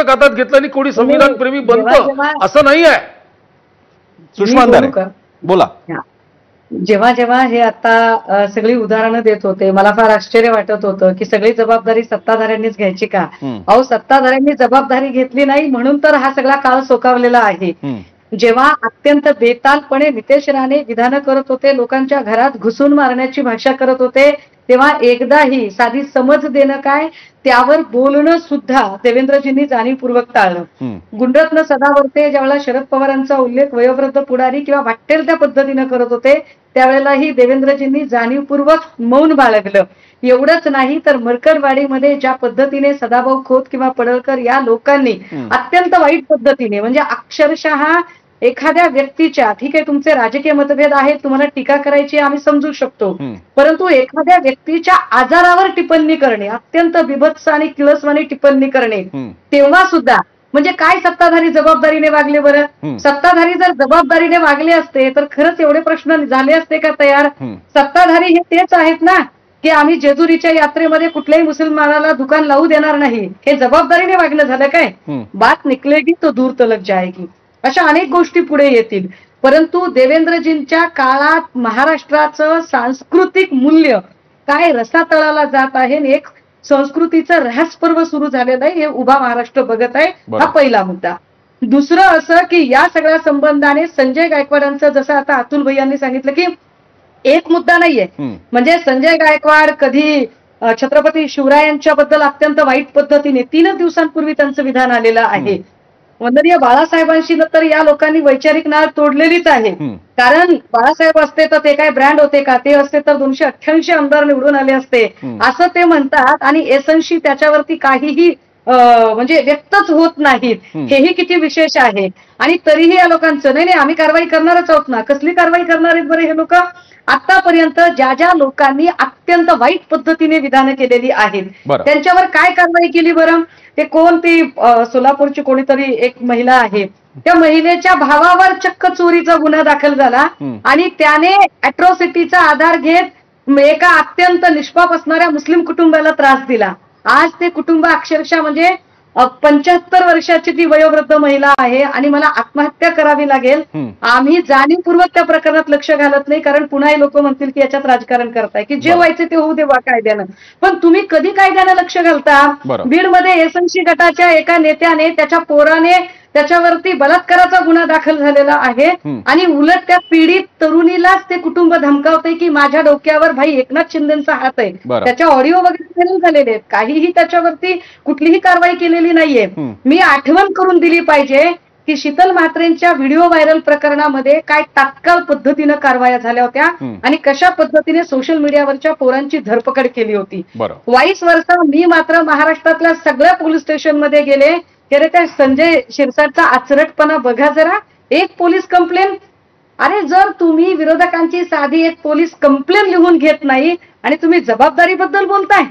पुस्तक हातात घेतलं आणि कोणी संविधान प्रेमी बनतं असं नाही आहे. सुषमा अंधारे बोला. जेव्हा जेव्हा हे आता सगळी उदाहरणं देत होते, मला फार आश्चर्य वाटत होतं की सगळी जबाबदारी सत्ताधाऱ्यांनीच घ्यायची का. अहो, सत्ताधाऱ्यांनी जबाबदारी घेतली नाही म्हणून तर हा सगळा काळ सोकावलेला आहे. जेव्हा अत्यंत बेतालपणे नितेश राणे विधानं करत होते, लोकांच्या घरात घुसून मारण्याची भाषा करत होते, तेव्हा एकदाही साधी समज देणं काय, त्यावर बोलणं सुद्धा देवेंद्रजींनी जाणीवपूर्वक टाळलं. गुंडरत्न सदावर्ते ज्यावेळेला शरद पवारांचा उल्लेख वयोवृद्ध पुढारी किंवा वाटेल त्या पद्धतीनं करत होते, त्यावेळेलाही देवेंद्रजींनी जाणीवपूर्वक मौन बाळगलं. एवढंच नाही तर मरकडवाडीमध्ये ज्या पद्धतीने सदाभाऊ खोत किंवा पडळकर या लोकांनी अत्यंत वाईट पद्धतीने, म्हणजे अक्षरशः एखाद्या व्यक्तीच्या, ठीक आहे तुमचे राजकीय मतभेद आहेत, तुम्हाला टीका करायची आम्ही समजू शकतो, परंतु एखाद्या व्यक्तीच्या आजारावर टिप्पणी करणे, अत्यंत बिभत्स आणि किळसवाणी टिप्पणी करणे, तेव्हा सुद्धा म्हणजे काय सत्ताधारी जबाबदारीने वागले बरं. सत्ताधारी जर जबाबदारीने वागले असते तर खरंच एवढे प्रश्न झाले असते का तयार. सत्ताधारी हे तेच आहेत ना की आम्ही जेजुरीच्या यात्रेमध्ये कुठल्याही मुसलमानाला दुकान लावू देणार नाही, हे जबाबदारीने वागणं झालं काय. बात निकलेगी तो दूर तलक जाएगी, अशा अनेक गोष्टी पुढे येतील. परंतु देवेंद्रजींच्या काळात महाराष्ट्राचं सांस्कृतिक मूल्य काय रसातळाला जात आहे, एक संस्कृतीचं ऱ्हास पर्व सुरू झालेलं आहे, हे उभा महाराष्ट्र बघत आहे. हा पहिला मुद्दा. दुसरं असं की या सगळ्या संबंधाने संजय गायकवाडांचं, जसं आता अतुल भैयांनी सांगितलं की एक मुद्दा नाहीये, म्हणजे संजय गायकवाड कधी छत्रपती शिवरायांच्या बद्दल अत्यंत वाईट पद्धतीने 3 दिवसांपूर्वी त्यांचं विधान आलेलं आहे. वंदनीय बाळासाहेबांशी तर या लोकांनी वैचारिक नाळ तोडलेलीच आहे. कारण बाळासाहेब असते तर ते काय ब्रँड होते का, ते असते तर 288 आमदार निवडून आले असते असं ते म्हणतात, आणि एसनशी त्याच्यावरती काहीही म्हणजे व्यक्तच होत नाहीत, हेही किती विशेष आहे. आणि तरीही या लोकांचं नाही आम्ही कारवाई करणारच आहोत ना. कसली कारवाई करणार आहेत बरं हे लोक. आतापर्यंत ज्या ज्या लोकांनी अत्यंत वाईट पद्धतीने विधानं केलेली आहेत त्यांच्यावर काय कारवाई केली बरं. ते कोण, ती सोलापूरची कोणीतरी एक महिला आहे, त्या महिलेच्या भावावर चक्क चोरीचा गुन्हा दाखल झाला आणि त्याने अॅट्रॉसिटीचा आधार घेत एका अत्यंत निष्पाप असणाऱ्या मुस्लिम कुटुंबाला त्रास दिला. आज ते कुटुंब अक्षरशः म्हणजे 75 वर्षाची ती वयोवृद्ध महिला आहे आणि मला आत्महत्या करावी लागेल. आम्ही जाणीवपूर्वक त्या प्रकरणात लक्ष घालत नाही, कारण पुन्हा लोक म्हणतील की याच्यात राजकारण करताय, की जे व्हायचे ते होऊ देवा कायद्यानं. पण तुम्ही कधी कायद्यानं लक्ष घालता. बीडमध्ये एसएनसी गटाच्या एका नेत्याने, त्याच्या पोराने त्याच्यावरती बलात्काराचा गुन्हा दाखल झालेला आहे आणि उलट त्या पीडित तरुणीलाच ते कुटुंब धमकावतंय की माझ्या डोक्यावर भाई एकनाथ शिंदेचा हात आहे. त्याच्या ऑडिओ वगैरे व्हायरल झालेले आहेत, काहीही त्याच्यावरती कुठलीही कारवाई केलेली नाहीये. मी आठवण करून दिली पाहिजे की शीतल म्हात्रेंच्या व्हिडिओ व्हायरल प्रकरणामध्ये काय तात्काळ पद्धतीनं कारवाया झाल्या होत्या आणि कशा पद्धतीने सोशल मीडियावरच्या पोरांची धरपकड केली होती. वाईस वर्षा मी मात्र महाराष्ट्रातल्या सगळ्या पोलीस स्टेशनमध्ये गेले. अरे त्या संजय शिरसाटचा आचरटपणा बघा जरा. एक पोलीस कंप्लेन, अरे जर तुम्ही विरोधकांची साधी एक पोलीस कंप्लेन लिहून घेत नाही आणि तुम्ही जबाबदारीबद्दल बोलताय,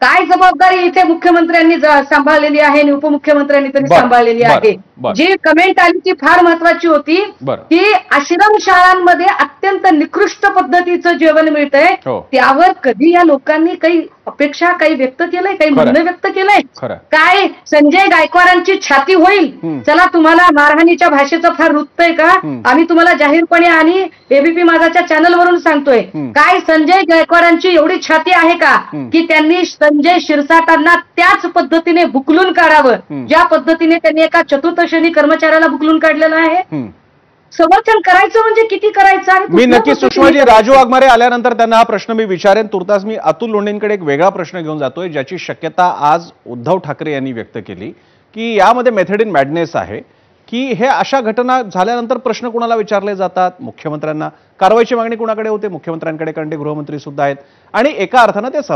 काय जबाबदारी इथे मुख्यमंत्र्यांनी सांभाळलेली आहे आणि उपमुख्यमंत्र्यांनी तरी सांभाळलेली आहे. जी कमेंट आली ती फार महत्वाची होती की आश्रम शाळांमध्ये अत्यंत निकृष्ट पद्धतीचं जेवण मिळतंय, त्यावर कधी या लोकांनी काही अपेक्षा, काही व्यक्त केलंय, काही म्हणणं व्यक्त केलंय काय. संजय गायकवाडांची छाती होईल, चला तुम्हाला मारहाणीच्या भाषेचं फार रुततंय का, आम्ही तुम्हाला जाहीरपणे आणि एबीपी माझाच्या चॅनलवरून सांगतोय, काय संजय गायकवाडांची एवढी छाती आहे का की त्यांनी संजय शिरसाटांना त्याच पद्धतीने बुकलून काढावं ज्या पद्धतीने त्यांनी एका चतुर्थ कर्मचाऱ्याला बुकलून काढलेलं आहे. समर्थन करायचं म्हणजे किती करायचं. मी नक्की सुषमाजी राजू वाघमारे आल्यानंतर त्यांना हा प्रश्न मी विचारेन. तुर्तास मी अतुल लोंढेंकडे एक वेगळा प्रश्न घेऊन जातोय, ज्याची शक्यता आज उद्धव ठाकरे यांनी व्यक्त केली की यामध्ये मेथड इन मॅडनेस आहे, की हे अशा घटना झाल्यानंतर प्रश्न कोणाला विचारले जातात. मुख्यमंत्र्यांना कारवाईची मागणी कोणाकडे होते, मुख्यमंत्र्यांकडे, कारण ते गृहमंत्री सुद्धा आहेत आणि एका अर्थानं ते